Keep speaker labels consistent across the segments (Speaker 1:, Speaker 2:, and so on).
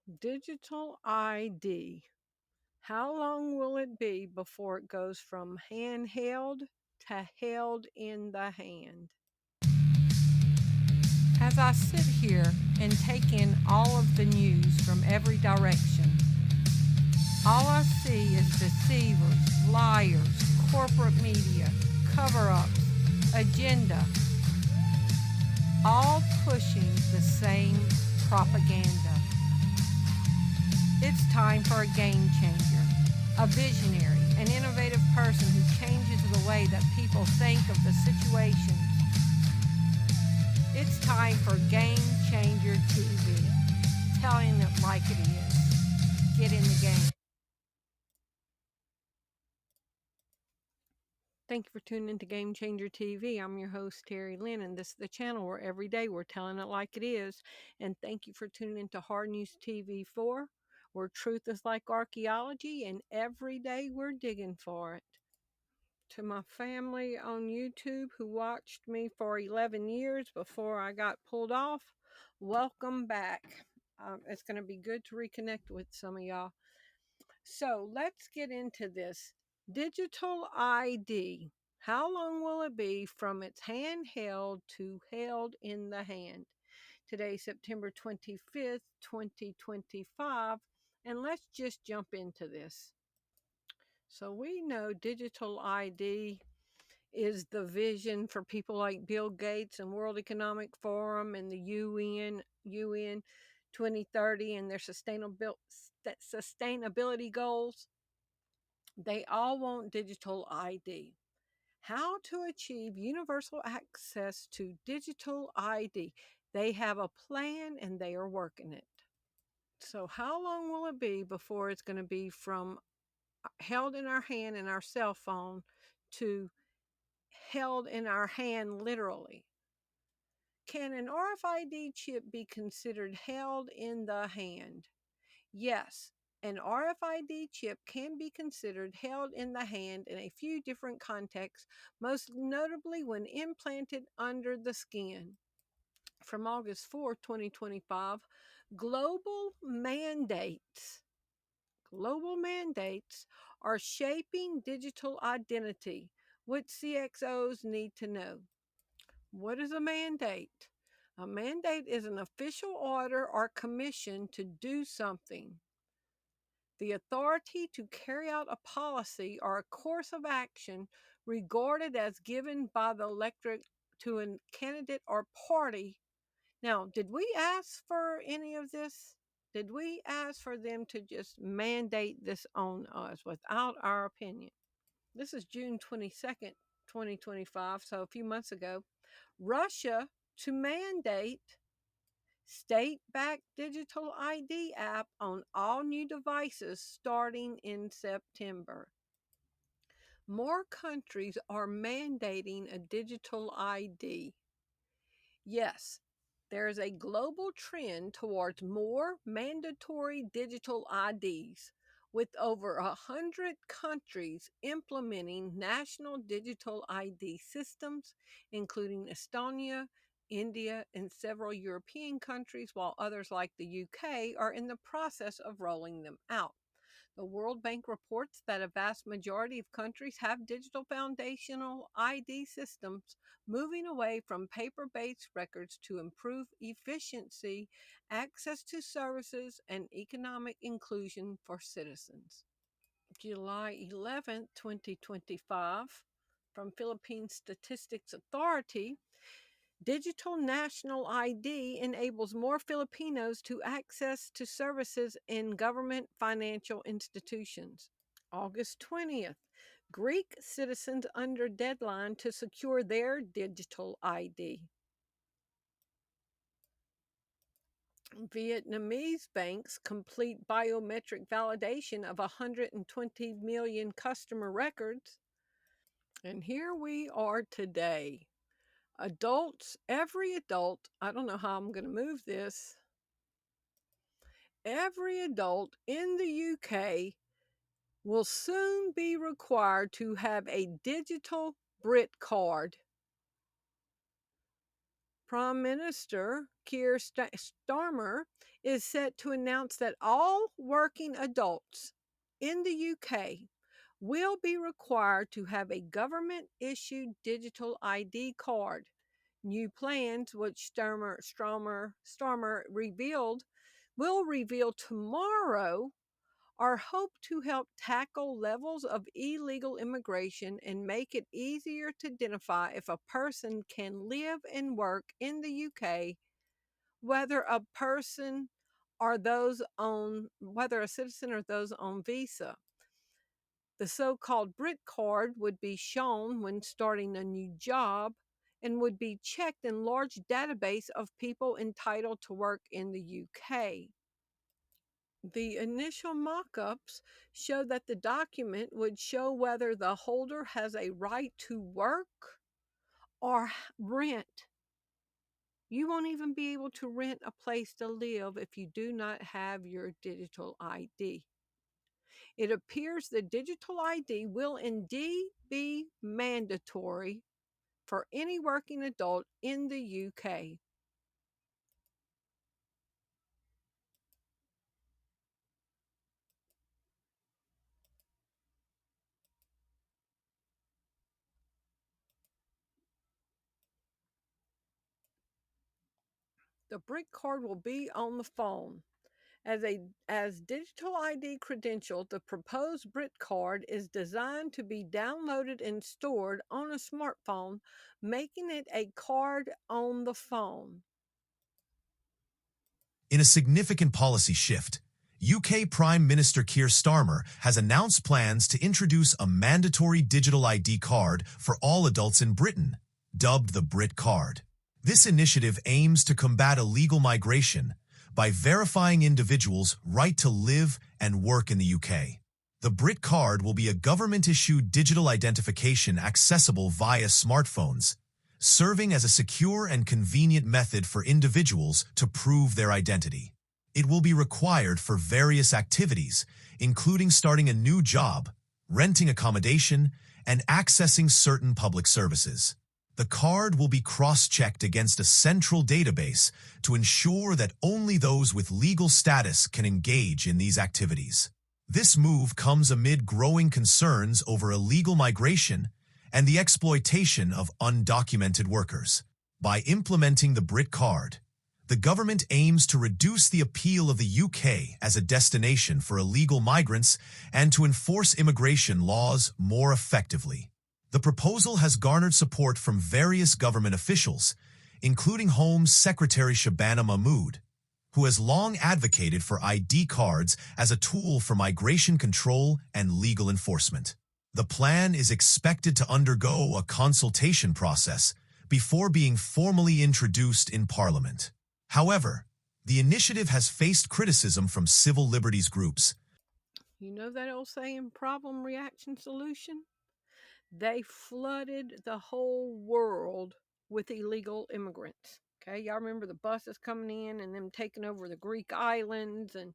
Speaker 1: Digital ID. How long will it be before it goes from handheld to held in the hand? As I sit here and take in all of the news from every direction, all I see is deceivers, liars, corporate media, cover ups, agenda, all pushing the same propaganda. It's time for a game changer, a visionary, an innovative person who changes the way that people think of the situations. It's time for Game Changer TV, telling it like it is. Get in the game. Thank you for tuning into Game Changer TV. I'm your host, Terri Lynn, and this is the channel where every day we're telling it like it is. And thank you for tuning into HardNews TV 4, where truth is like archaeology, and every day we're digging for it. To my family on YouTube who watched me for 11 years before I got pulled off, welcome back. It's going to be good to reconnect with some of y'all. So let's get into this. Digital ID. How long will it be from its handheld to held in the hand? Today, September 25th, 2025. And let's just jump into this. So we know digital ID is the vision for people like Bill Gates and World Economic Forum and the UN 2030 and their sustainability goals. They all want digital ID. How to achieve universal access to digital ID? They have a plan and they are working it. So how long will it be before it's going to be from held in our hand in our cell phone to held in our hand literally? Can an RFID chip be considered held in the hand? Yes, an RFID chip can be considered held in the hand in a few different contexts, most notably when implanted under the skin. From August 4, 2025, global mandates are shaping digital identity, which CXOs need to know. What is a mandate? A mandate is an official order or commission to do something. The authority to carry out a policy or a course of action regarded as given by the electorate to a candidate or party. Now, did we ask for any of this? Did we ask for them to just mandate this on us without our opinion? This is June 22nd, 2025, so a few months ago. Russia to mandate state-backed digital ID app on all new devices starting in September. More countries are mandating a digital ID. Yes, there is a global trend towards more mandatory digital IDs, with over 100 countries implementing national digital ID systems, including Estonia, India, and several European countries, while others like the UK are in the process of rolling them out. The World Bank reports that a vast majority of countries have digital foundational ID systems, moving away from paper based records to improve efficiency, access to services, and economic inclusion for citizens. July 11th, 2025, from Philippine Statistics Authority. Digital National ID enables more Filipinos to access to services in government financial institutions. August 20th, Greek citizens under deadline to secure their digital ID. Vietnamese banks complete biometric validation of 120 million customer records. And here we are today. Adults, every adult, I don't know how I'm going to move this. Every adult in the UK will soon be required to have a digital Brit card. Prime Minister Keir Starmer is set to announce that all working adults in the UK will be required to have a government issued digital ID card. New plans, which Starmer revealed, will reveal tomorrow, are hoped to help tackle levels of illegal immigration and make it easier to identify if a person can live and work in the UK, whether a person or those on whether a citizen or those on visa. The so-called Brit card would be shown when starting a new job and would be checked in large database of people entitled to work in the UK. The initial mock-ups show that the document would show whether the holder has a right to work or rent. You won't even be able to rent a place to live if you do not have your digital ID. It appears the digital ID will indeed be mandatory for any working adult in the UK. The brick card will be on the phone. As digital ID credential, the proposed Brit card is designed to be downloaded and stored on a smartphone, making it a card on the phone.
Speaker 2: In a significant policy shift, UK Prime Minister Keir Starmer has announced plans to introduce a mandatory digital ID card for all adults in Britain, dubbed the Brit Card. This initiative aims to combat illegal migration by verifying individuals' right to live and work in the UK. The Brit Card will be a government-issued digital identification accessible via smartphones, serving as a secure and convenient method for individuals to prove their identity. It will be required for various activities, including starting a new job, renting accommodation, and accessing certain public services. The card will be cross-checked against a central database to ensure that only those with legal status can engage in these activities. This move comes amid growing concerns over illegal migration and the exploitation of undocumented workers. By implementing the Brit Card, the government aims to reduce the appeal of the UK as a destination for illegal migrants and to enforce immigration laws more effectively. The proposal has garnered support from various government officials, including Home Secretary Shabana Mahmood, who has long advocated for ID cards as a tool for migration control and legal enforcement. The plan is expected to undergo a consultation process before being formally introduced in Parliament. However, the initiative has faced criticism from civil liberties groups.
Speaker 1: You know that old saying, problem, reaction, solution? They flooded the whole world with illegal immigrants. Okay, y'all remember the buses coming in and them taking over the Greek islands and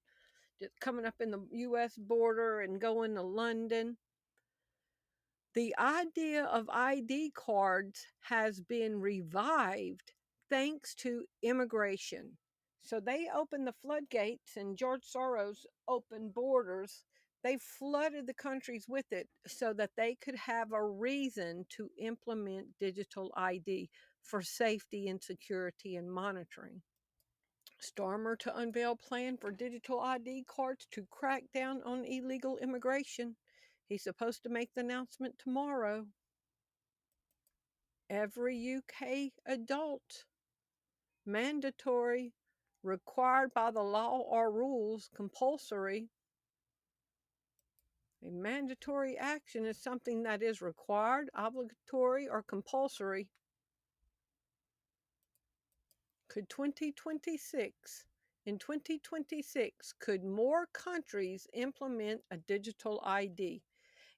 Speaker 1: just coming up in the US border and going to London. The idea of ID cards has been revived thanks to immigration. So they opened the floodgates and George Soros opened borders. They flooded the countries with it so that they could have a reason to implement digital ID for safety and security and monitoring. Starmer to unveil plan for digital ID cards to crack down on illegal immigration. He's supposed to make the announcement tomorrow. Every UK adult, mandatory, required by the law or rules, compulsory. A mandatory action is something that is required, obligatory, or compulsory. Could 2026, in 2026, could more countries implement a digital ID?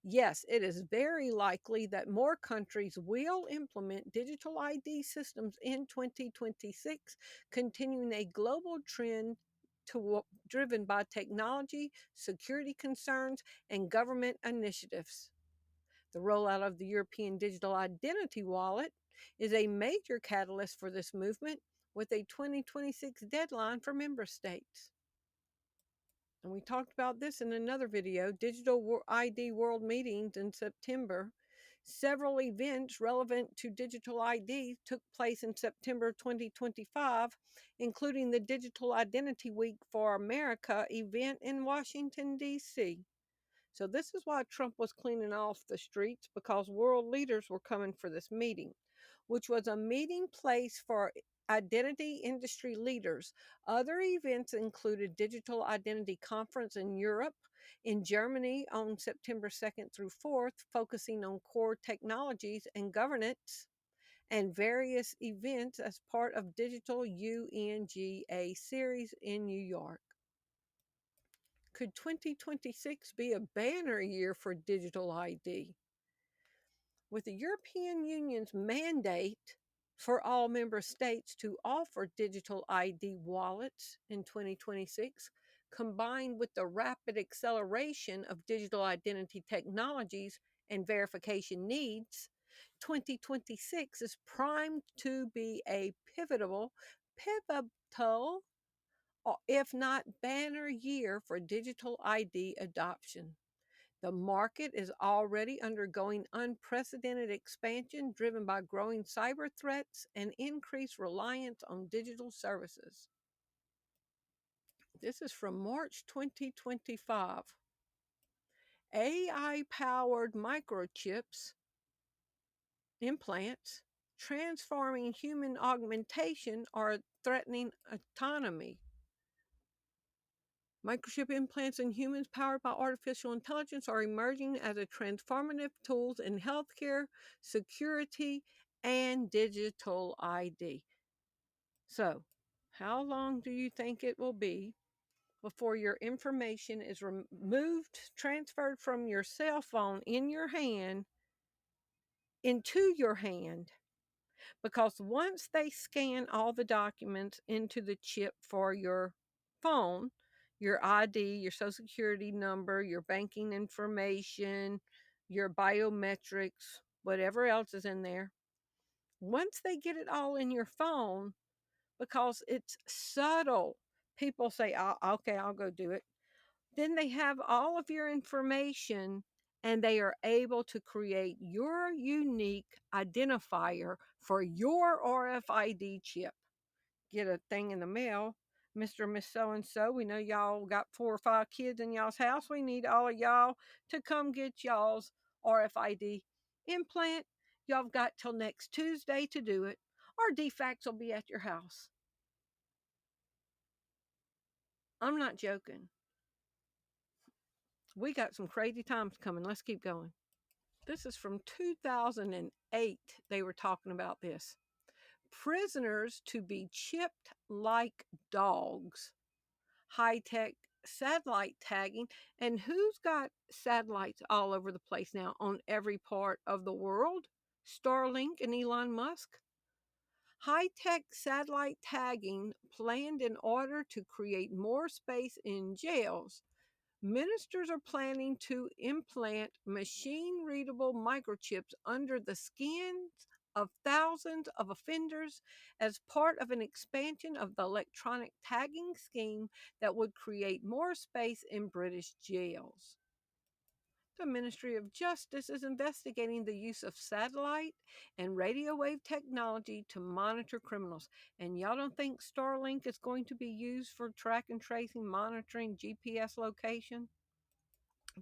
Speaker 1: Yes, it is very likely that more countries will implement digital ID systems in 2026, continuing a global trend driven by technology, security concerns, and government initiatives. The rollout of the European Digital Identity Wallet is a major catalyst for this movement with a 2026 deadline for member states. And we talked about this in another video, Digital ID World Meetings in September. Several events relevant to digital ID took place in September 2025, including the Digital Identity Week for America event in Washington, D.C. So, this is why Trump was cleaning off the streets, because world leaders were coming for this meeting, which was a meeting place for identity industry leaders. Other events included Digital Identity Conference in Europe, in Germany on September 2nd through 4th, focusing on core technologies and governance, and various events as part of Digital UNGA series in New York. Could 2026 be a banner year for digital ID? With the European Union's mandate for all member states to offer digital ID wallets in 2026, combined with the rapid acceleration of digital identity technologies and verification needs, 2026 is primed to be a pivotal, if not banner year for digital ID adoption. The market is already undergoing unprecedented expansion driven by growing cyber threats and increased reliance on digital services. This is from March 2025. AI powered microchips, implants, transforming human augmentation are threatening autonomy. Microchip implants in humans powered by artificial intelligence are emerging as a transformative tools in healthcare, security, and digital ID. So, how long do you think it will be before your information is removed, transferred from your cell phone in your hand into your hand? Because once they scan all the documents into the chip for your phone, your ID, your social security number, your banking information, your biometrics, whatever else is in there, once they get it all in your phone, because it's subtle, people say, okay, I'll go do it. Then they have all of your information and they are able to create your unique identifier for your RFID chip. Get a thing in the mail. Mr. and Miss So and so, we know y'all got 4 or 5 kids in y'all's house. We need all of y'all to come get y'all's RFID implant. Y'all have got till next Tuesday to do it, or defects will be at your house. I'm not joking. We got some crazy times coming. Let's keep going. This is from 2008. They were talking about this. Prisoners to be chipped like dogs. High tech satellite tagging. And who's got satellites all over the place now on every part of the world? Starlink and Elon Musk. High tech satellite tagging planned in order to create more space in jails. Ministers are planning to implant machine readable microchips under the skins of thousands of offenders as part of an expansion of the electronic tagging scheme that would create more space in British jails. The Ministry of Justice is investigating the use of satellite and radio wave technology to monitor criminals. And y'all don't think Starlink is going to be used for track and tracing, monitoring GPS location?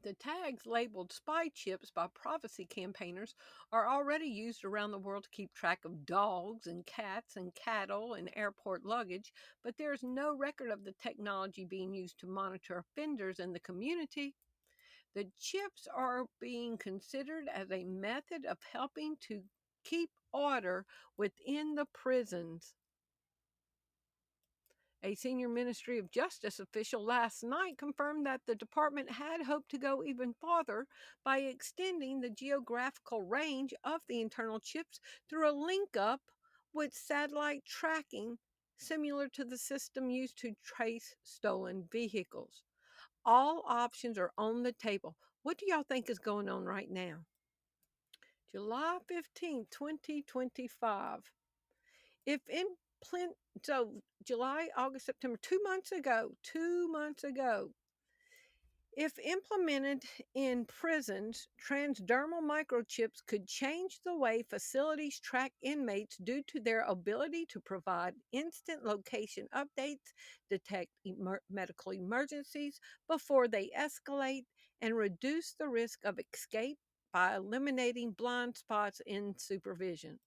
Speaker 1: The tags labeled spy chips by privacy campaigners are already used around the world to keep track of dogs and cats and cattle and airport luggage, but there is no record of the technology being used to monitor offenders in the community. The chips are being considered as a method of helping to keep order within the prisons. A senior Ministry of Justice official last night confirmed that the department had hoped to go even farther by extending the geographical range of the internal chips through a link up with satellite tracking similar to the system used to trace stolen vehicles. All options are on the table. What do y'all think is going on right now? July 15, 2025. If in so July, August, September, 2 months ago, 2 months ago, if implemented in prisons, transdermal microchips could change the way facilities track inmates due to their ability to provide instant location updates, detect medical emergencies before they escalate, and reduce the risk of escape by eliminating blind spots in supervision.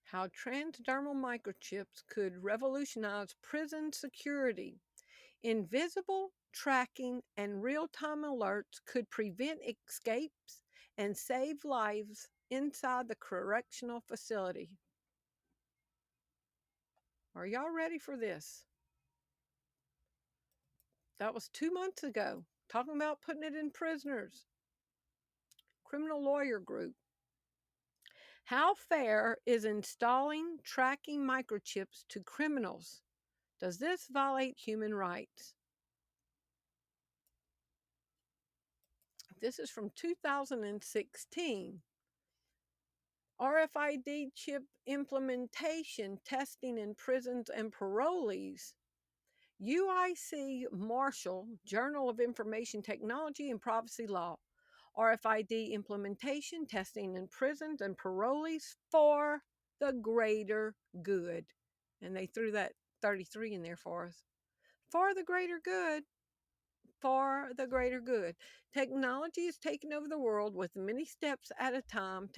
Speaker 1: How transdermal microchips could revolutionize prison security. Invisible tracking and real time alerts could prevent escapes and save lives inside the correctional facility. Are y'all ready for this? That was 2 months ago, talking about putting it in prisoners. Criminal Lawyer Group. How fair is installing tracking microchips to criminals? Does this violate human rights? This is from 2016. RFID chip implementation testing in prisons and parolees. UIC Marshall, Journal of Information Technology and Privacy Law. RFID implementation testing in prisons and parolees for the greater good. And they threw that 33 in there for us. For the greater good. For the greater good. Technology is taking over the world with many steps at a time.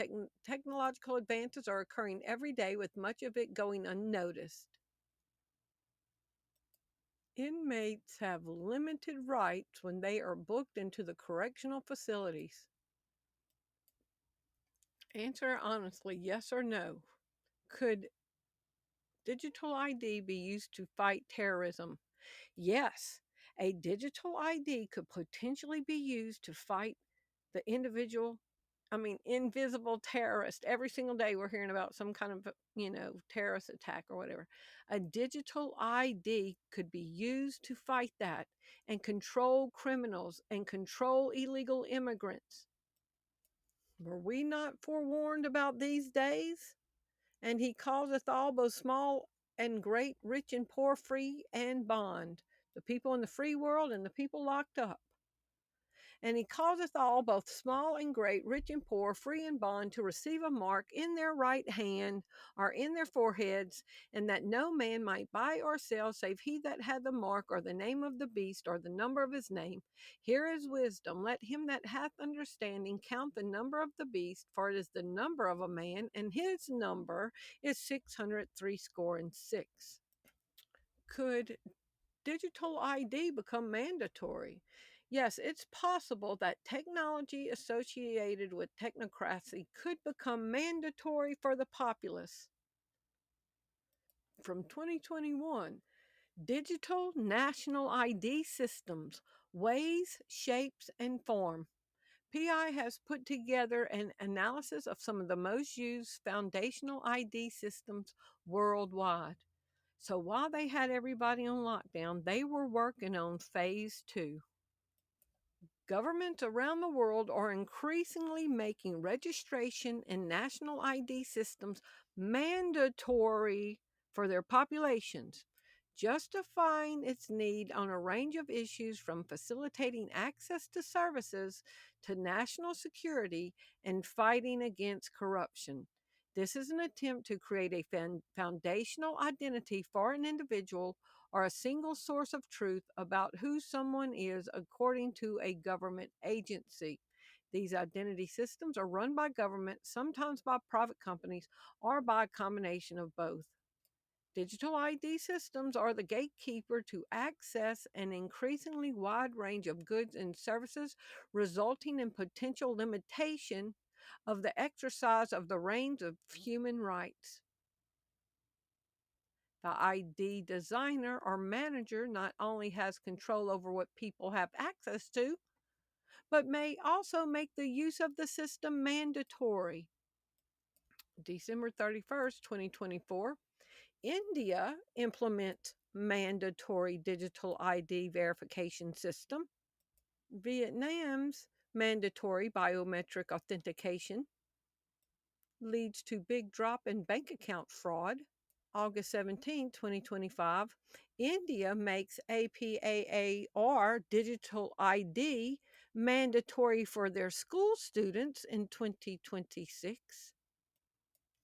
Speaker 1: Technological advances are occurring every day, with much of it going unnoticed. Inmates have limited rights when they are booked into the correctional facilities. Answer honestly, yes or no. Could digital ID be used to fight terrorism? Yes, a digital ID could potentially be used to fight the invisible terrorist. Every single day we're hearing about some kind of, terrorist attack or whatever. A digital ID could be used to fight that and control criminals and control illegal immigrants. Were we not forewarned about these days? And he causeth all, both small and great, rich and poor, free and bond, the people in the free world and the people locked up. And he causeth all, both small and great, rich and poor, free and bond, to receive a mark in their right hand or in their foreheads, and that no man might buy or sell save he that had the mark or the name of the beast or the number of his name. Here is wisdom. Let him that hath understanding count the number of the beast, for it is the number of a man, and his number is 666. Could digital ID become mandatory? Yes, it's possible that technology associated with technocracy could become mandatory for the populace. From 2021, digital national ID systems, ways, shapes, and form. PI has put together an analysis of some of the most used foundational ID systems worldwide. So while they had everybody on lockdown, they were working on phase 2. Governments around the world are increasingly making registration in national ID systems mandatory for their populations, justifying its need on a range of issues from facilitating access to services to national security and fighting against corruption. This is an attempt to create a foundational identity for an individual or a single source of truth about who someone is according to a government agency. These identity systems are run by government, sometimes by private companies, or by a combination of both. Digital ID systems are the gatekeeper to access an increasingly wide range of goods and services, resulting in potential limitation of the exercise of the range of human rights. The ID designer or manager not only has control over what people have access to, but may also make the use of the system mandatory. December 31st, 2024, India implements mandatory digital ID verification system. Vietnam's mandatory biometric authentication. leads to big drop in bank account fraud. August 17, 2025, India makes APAAR digital ID mandatory for their school students in 2026.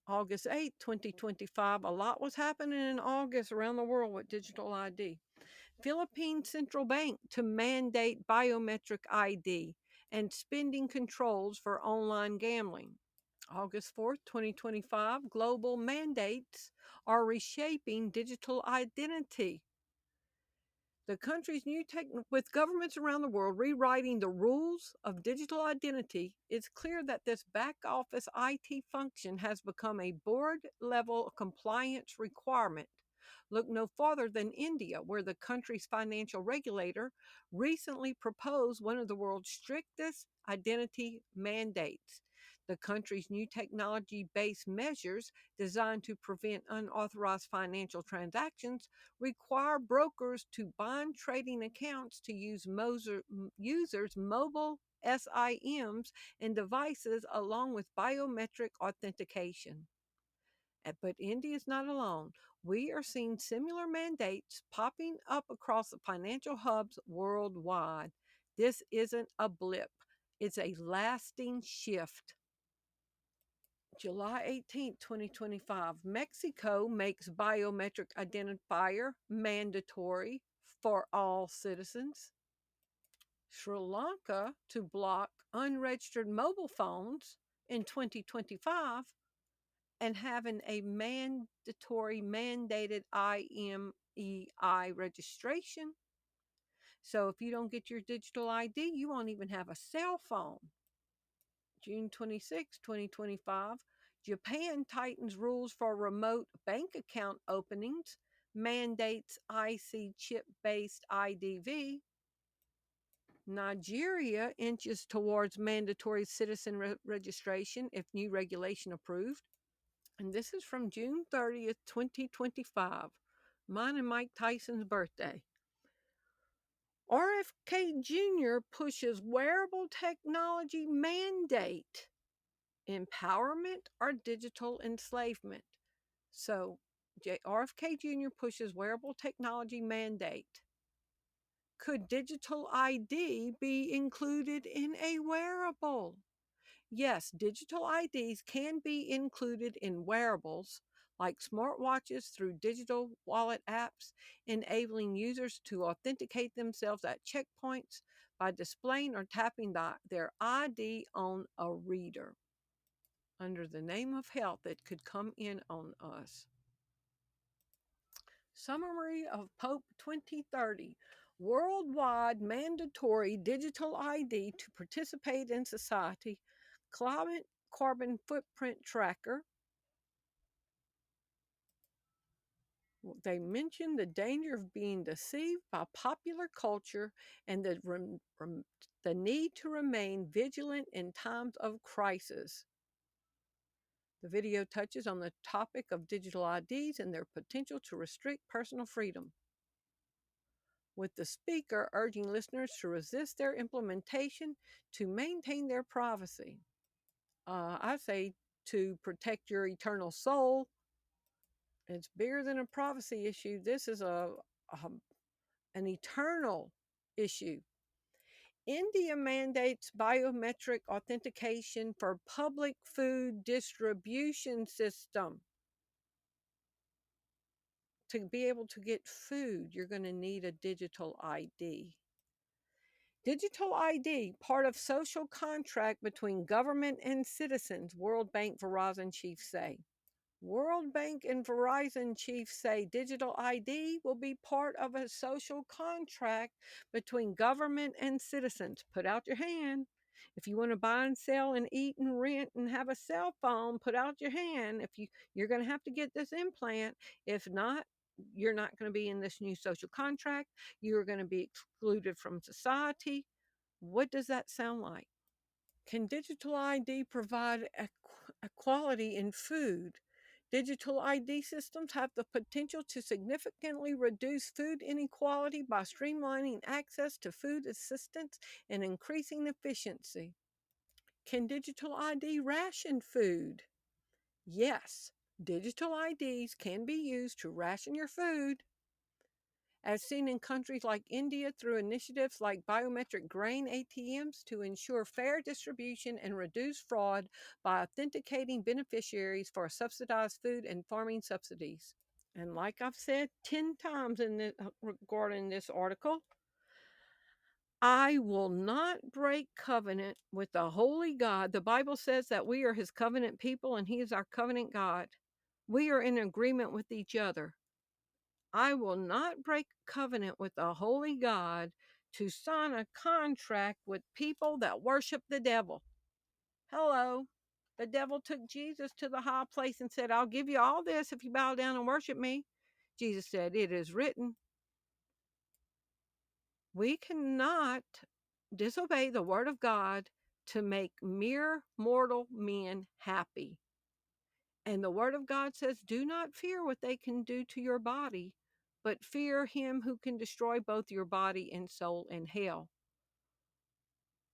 Speaker 1: August 8, 2025, a lot was happening in August around the world with digital ID. Philippine Central Bank to mandate biometric ID and spending controls for online gambling. August 4th, 2025, global mandates are reshaping digital identity. The country's new with governments around the world rewriting the rules of digital identity, it's clear that this back office IT function has become a board level compliance requirement. Look no farther than India, where the country's financial regulator recently proposed one of the world's strictest identity mandates. The country's new technology based measures designed to prevent unauthorized financial transactions require brokers to bind trading accounts to use users' mobile SIMs and devices along with biometric authentication. But India is not alone. We are seeing similar mandates popping up across the financial hubs worldwide. This isn't a blip, it's a lasting shift. July 18, 2025, Mexico makes biometric identifier mandatory for all citizens. Sri Lanka to block unregistered mobile phones in 2025 and having a mandatory mandated IMEI registration. So if you don't get your digital ID, you won't even have a cell phone. June 26, 2025, Japan tightens rules for remote bank account openings, mandates IC chip based IDV. Nigeria inches towards mandatory citizen registration if new regulation approved. And this is from June 30th, 2025, mine and Mike Tyson's birthday. RFK Jr. pushes wearable technology mandate. Empowerment or digital enslavement? So, RFK Jr. pushes wearable technology mandate. Could digital ID be included in a wearable? Yes, digital IDs can be included in wearables like smartwatches through digital wallet apps, enabling users to authenticate themselves at checkpoints by displaying or tapping their ID on a reader. Under the name of health, it could come in on us. Summary of Pope 2030. Worldwide mandatory digital ID to participate in society. Climate carbon footprint tracker. They mention the danger of being deceived by popular culture and the need to remain vigilant in times of crisis. The video touches on the topic of digital IDs and their potential to restrict personal freedom, with the speaker urging listeners to resist their implementation to maintain their privacy. I say to protect your eternal soul. It's bigger than a privacy issue. This is an eternal issue. India mandates biometric authentication for public food distribution system. To be able to get food, you're going to need a digital ID. Digital ID, part of social contract between government and citizens, World Bank Verizon chiefs say. World Bank and Verizon chiefs say digital ID will be part of a social contract between government and citizens. Put out your hand. If you want to buy and sell and eat and rent and have a cell phone, put out your hand. If you're going to have to get this implant. If not, you're not going to be in this new social contract. You're going to be excluded from society. What does that sound like? Can digital ID provide equality in food? Digital ID systems have the potential to significantly reduce food inequality by streamlining access to food assistance and increasing efficiency. Can digital ID ration food? Yes, digital IDs can be used to ration your food, as seen in countries like India through initiatives like biometric grain ATMs to ensure fair distribution and reduce fraud by authenticating beneficiaries for subsidized food and farming subsidies. And like I've said 10 times regarding this article, I will not break covenant with the holy God. The Bible says that we are his covenant people and he is our covenant God. We are in agreement with each other. I will not break covenant with the holy God to sign a contract with people that worship the devil. Hello. The devil took Jesus to the high place and said, I'll give you all this if you bow down and worship me. Jesus said, it is written. We cannot disobey the word of God to make mere mortal men happy. And the word of God says, do not fear what they can do to your body, but fear him who can destroy both your body and soul in hell.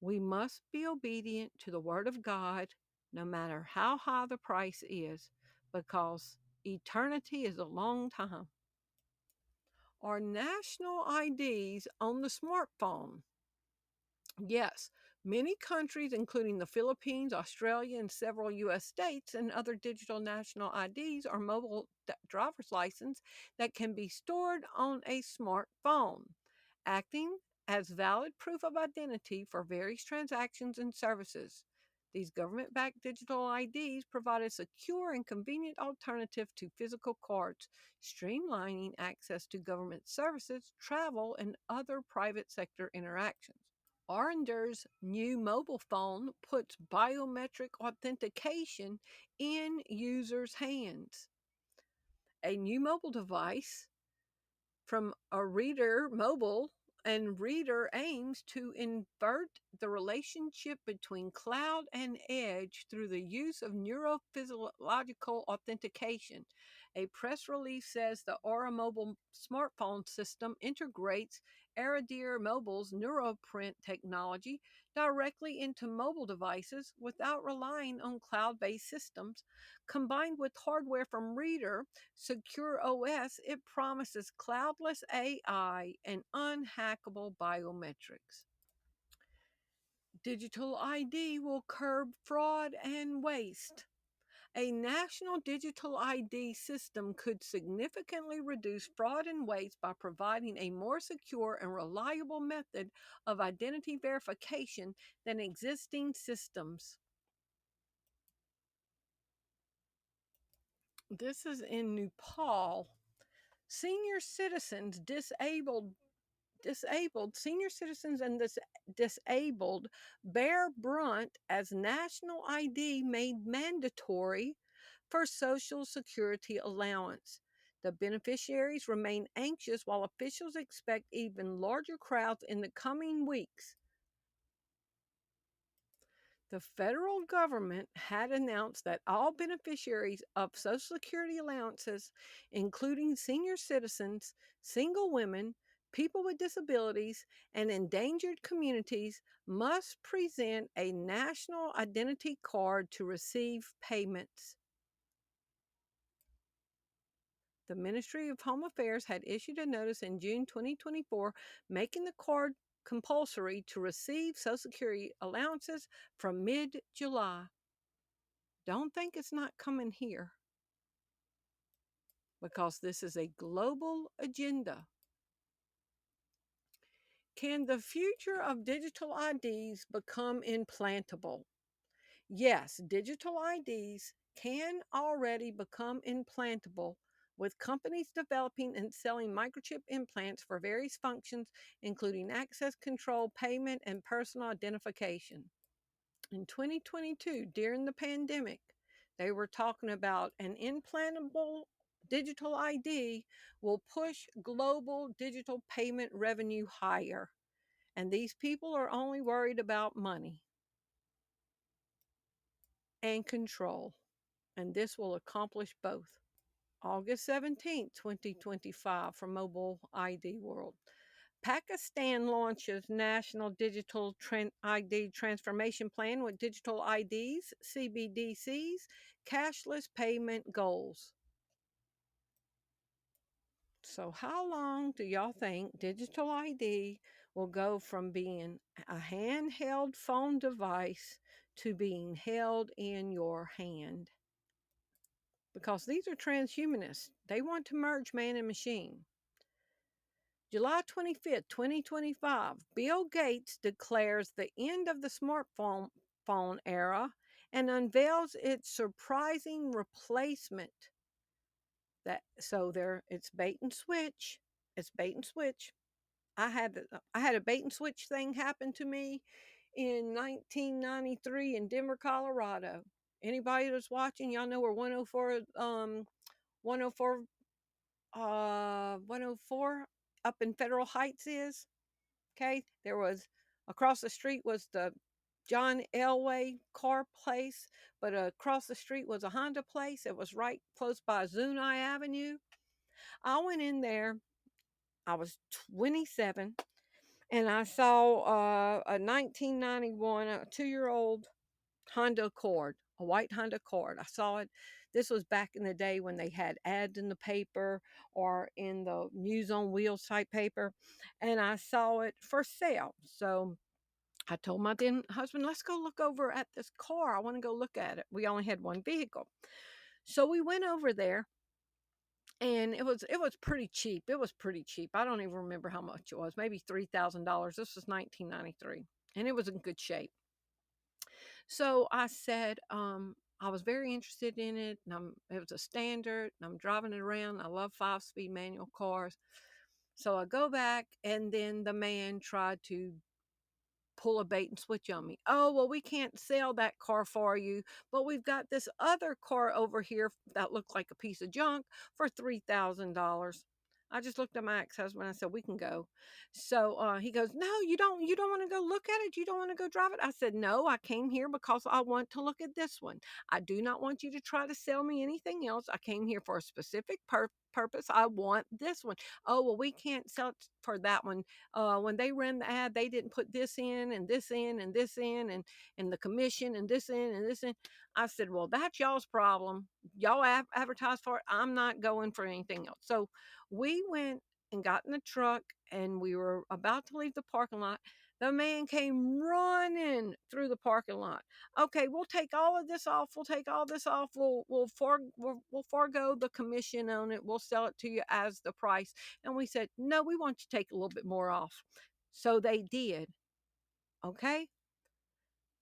Speaker 1: We must be obedient to the word of God, no matter how high the price is, because eternity is a long time. Our national IDs on the smartphone. Yes, many countries, including the Philippines, Australia, and several U.S. states, and other digital national IDs are mobile driver's license that can be stored on a smartphone, acting as valid proof of identity for various transactions and services. These government backed digital IDs provide a secure and convenient alternative to physical cards, streamlining access to government services, travel, and other private sector interactions. Arnder's new mobile phone puts biometric authentication in users' hands. A new mobile device from a Reader Mobile and Reader aims to invert the relationship between cloud and edge through the use of neurophysiological authentication. A press release says the Aura Mobile smartphone system integrates Aradir Mobile's neuroprint technology directly into mobile devices without relying on cloud-based systems. Combined with hardware from Reader, Secure OS, it promises cloudless AI and unhackable biometrics. Digital ID will curb fraud and waste. A national digital ID system could significantly reduce fraud and waste by providing a more secure and reliable method of identity verification than existing systems. This is in Nepal. Senior citizens disabled senior citizens and disabled bear brunt as national ID made mandatory for Social Security allowance. The beneficiaries remain anxious while officials expect even larger crowds in the coming weeks. The federal government had announced that all beneficiaries of Social Security allowances, including senior citizens, single women, people with disabilities, and endangered communities, must present a national identity card to receive payments. The Ministry of Home Affairs had issued a notice in June 2024 making the card compulsory to receive Social Security allowances from mid July. Don't think it's not coming here because this is a global agenda. Can the future of digital IDs become implantable? Yes, digital IDs can already become implantable, with companies developing and selling microchip implants for various functions, including access control, payment, and personal identification. In 2022, during the pandemic, they were talking about an implantable digital ID will push global digital payment revenue higher. And these people are only worried about money and control. And this will accomplish both. August 17th, 2025, from Mobile ID World. Pakistan launches National Digital ID Transformation Plan with digital IDs, CBDCs, cashless payment goals. So, how long do y'all think digital ID will go from being a handheld phone device to being held in your hand? Because these are transhumanists. They want to merge man and machine. July 25th, 2025, Bill Gates declares the end of the smartphone era and unveils its surprising replacement. It's bait and switch. It's bait and switch. I had a bait and switch thing happen to me in 1993 in Denver, Colorado. Anybody that's watching, y'all know where 104 104 up in Federal Heights is. Okay, there was across the street was the John Elway car place, but across the street was a Honda place. It was right close by Zuni Avenue. I went in there. I was 27, and I saw a 1991, a 2-year-old Honda Accord, a white Honda Accord. I saw it. This was back in the day when they had ads in the paper or in the News on Wheels type paper, and I saw it for sale. So I told my then husband, let's go look over at this car. I want to go look at it. We only had one vehicle. So we went over there, and it was pretty cheap. It was pretty cheap. I don't even remember how much it was. Maybe $3,000. This was 1993, and it was in good shape. So I said, I was very interested in it, and it was a standard, and I'm driving it around. I love 5-speed manual cars. So I go back, and then the man tried to pull a bait and switch on me. Oh, well, we can't sell that car for you, but we've got this other car over here that looked like a piece of junk for $3,000. I just looked at my ex-husband and I said, we can go. So he goes, no, you don't want to go look at it. You don't want to go drive it. I said, no, I came here because I want to look at this one. I do not want you to try to sell me anything else. I came here for a specific purpose. I want this one. Oh, well, we can't sell it for that one. When they ran the ad, they didn't put this in and this in and this in and the commission and this in and this in. I said, well, that's y'all's problem. Y'all advertise for it. I'm not going for anything else. So we went and got in the truck, and we were about to leave the parking lot. The man came running through the parking lot. Okay, we'll take all of this off. We'll take all this off. We'll forego the commission on it. We'll sell it to you as the price. And we said, no, we want you to take a little bit more off. So they did. Okay.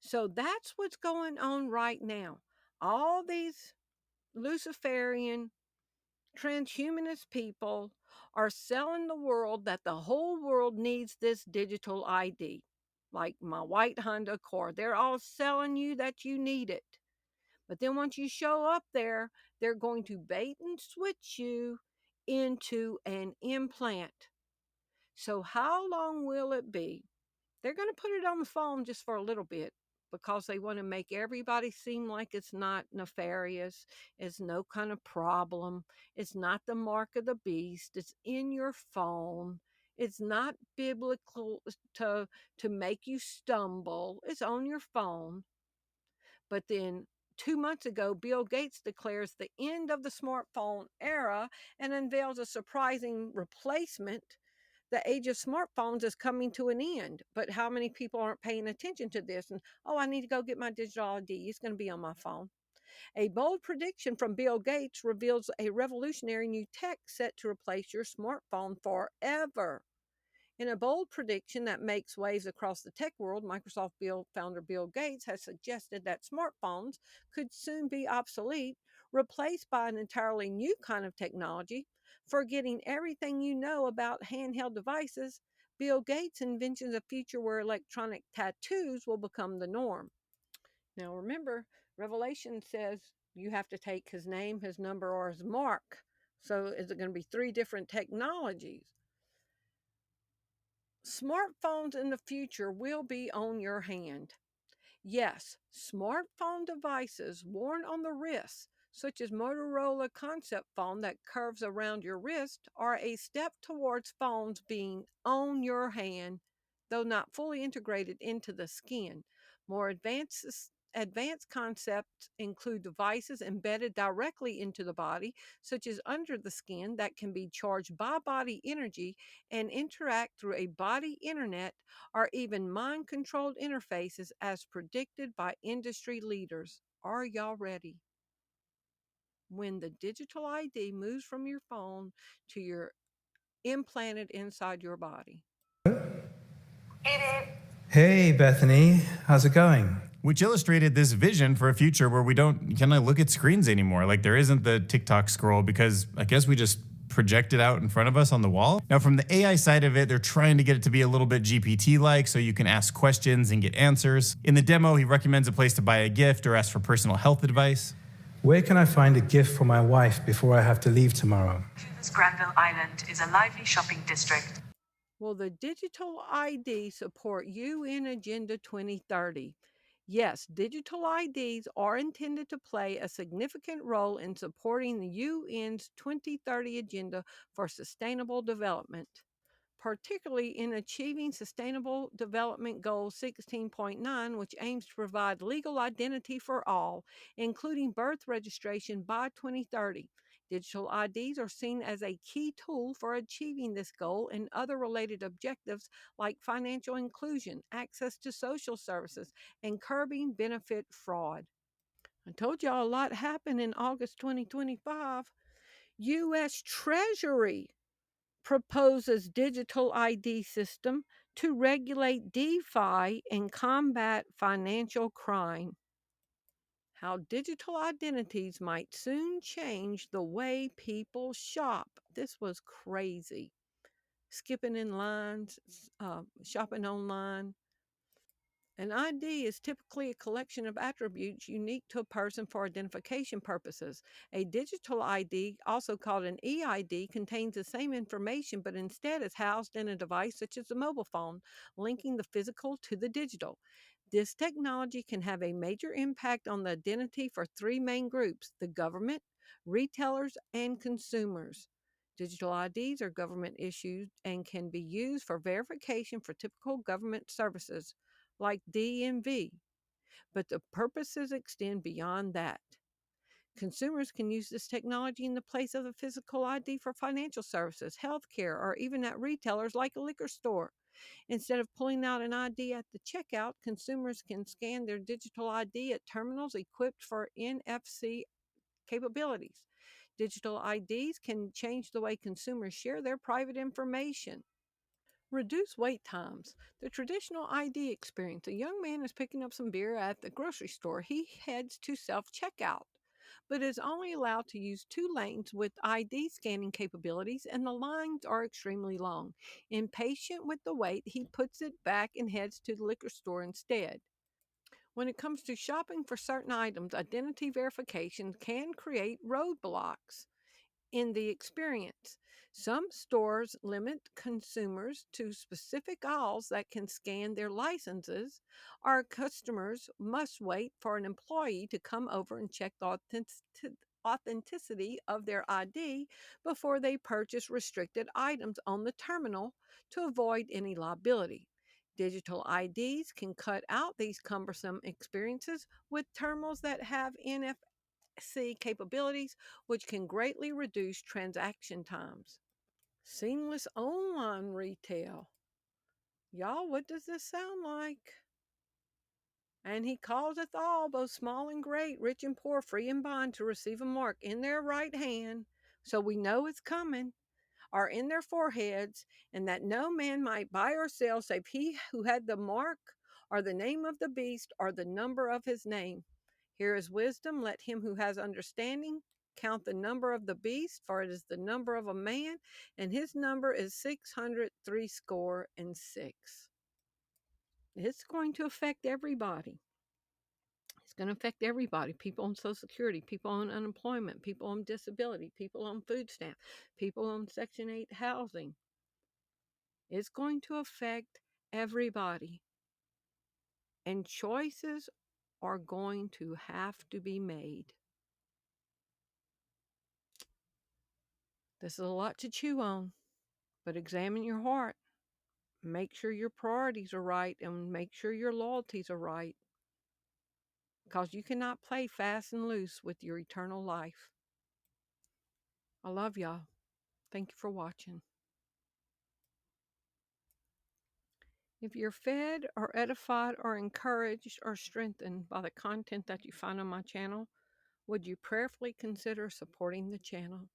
Speaker 1: So that's what's going on right now. All these Luciferian transhumanist people are selling the world that the whole world needs this digital ID. Like my white Honda Accord. They're all selling you that you need it. But then once you show up there, they're going to bait and switch you into an implant. So, how long will it be? They're going to put it on the phone just for a little bit because they want to make everybody seem like it's not nefarious, it's no kind of problem, it's not the mark of the beast, it's in your phone. It's not biblical to make you stumble. It's on your phone. But then 2 months ago, Bill Gates declares the end of the smartphone era and unveils a surprising replacement. The age of smartphones is coming to an end, but how many people aren't paying attention to this? And oh, I need to go get my digital ID. It's going to be on my phone. A bold prediction from Bill Gates reveals a revolutionary new tech set to replace your smartphone forever. In a bold prediction that makes waves across the tech world, Microsoft founder Bill Gates has suggested that smartphones could soon be obsolete, replaced by an entirely new kind of technology. Forgetting everything you know about handheld devices, Bill Gates envisions a future where electronic tattoos will become the norm. Now remember, Revelation says you have to take his name, his number, or his mark. So is it going to be 3 different technologies? Smartphones in the future will be on your hand. Yes, smartphone devices worn on the wrist, such as Motorola concept phone that curves around your wrist, are a step towards phones being on your hand, though not fully integrated into the skin. More advanced concepts include devices embedded directly into the body, such as under the skin, that can be charged by body energy and interact through a body internet, or even mind controlled interfaces as predicted by industry leaders. Are y'all ready? When the digital ID moves from your phone to your implanted inside your body.
Speaker 3: Hey, Bethany. How's it going?
Speaker 4: Which illustrated this vision for a future where we don't kind of look at screens anymore. Like there isn't the TikTok scroll because I guess we just project it out in front of us on the wall. Now, from the AI side of it, they're trying to get it to be a little bit GPT-like so you can ask questions and get answers. In the demo, he recommends a place to buy a gift or ask for personal health advice.
Speaker 3: Where can I find a gift for my wife before I have to leave tomorrow?
Speaker 5: Granville Island is a lively shopping district.
Speaker 1: Will the digital ID support UN Agenda 2030? Yes, digital IDs are intended to play a significant role in supporting the UN's 2030 Agenda for Sustainable Development, particularly in achieving Sustainable Development Goal 16.9, which aims to provide legal identity for all, including birth registration by 2030. Digital IDs are seen as a key tool for achieving this goal and other related objectives like financial inclusion, access to social services, and curbing benefit fraud. I told y'all a lot happened in August 2025. U.S. Treasury proposes digital ID system to regulate DeFi and combat financial crime. How digital identities might soon change the way people shop. This was crazy. Skipping in lines, shopping online. An ID is typically a collection of attributes unique to a person for identification purposes. A digital ID, also called an EID, contains the same information but instead is housed in a device such as a mobile phone, linking the physical to the digital. This technology can have a major impact on the identity for three main groups: the government, retailers, and consumers. Digital IDs are government issued and can be used for verification for typical government services like DMV, but the purposes extend beyond that. Consumers can use this technology in the place of the physical ID for financial services, healthcare, or even at retailers like a liquor store. Instead of pulling out an ID at the checkout, consumers can scan their digital ID at terminals equipped for NFC capabilities. Digital IDs can change the way consumers share their private information. Reduce wait times. The traditional ID experience. A young man is picking up some beer at the grocery store. He heads to self checkout, but is only allowed to use two lanes with ID scanning capabilities, and the lines are extremely long. Impatient with the wait, he puts it back and heads to the liquor store instead. When it comes to shopping for certain items, identity verification can create roadblocks in the experience. Some stores limit consumers to specific aisles that can scan their licenses. Our customers must wait for an employee to come over and check the authenticity of their ID before they purchase restricted items on the terminal to avoid any liability. Digital IDs can cut out these cumbersome experiences with terminals that have NFC capabilities, which can greatly reduce transaction times. Seamless online retail. Y'all, what does this sound like? And he causeth all, both small and great, rich and poor, free and bond, to receive a mark in their right hand, so we know it's coming, or in their foreheads, and that no man might buy or sell save he who had the mark, or the name of the beast, or the number of his name. Here is wisdom. Let him who has understanding count the number of the beast, for it is the number of a man, and his number is 666. It's going to affect everybody. It's going to affect everybody. People on Social Security, people on unemployment, people on disability, people on food stamp, people on Section 8 housing. It's going to affect everybody. And choices are going to have to be made. This is a lot to chew on, but examine your heart. Make sure your priorities are right and make sure your loyalties are right, because you cannot play fast and loose with your eternal life. I love y'all. Thank you for watching. If you're fed or edified or encouraged or strengthened by the content that you find on my channel, would you prayerfully consider supporting the channel?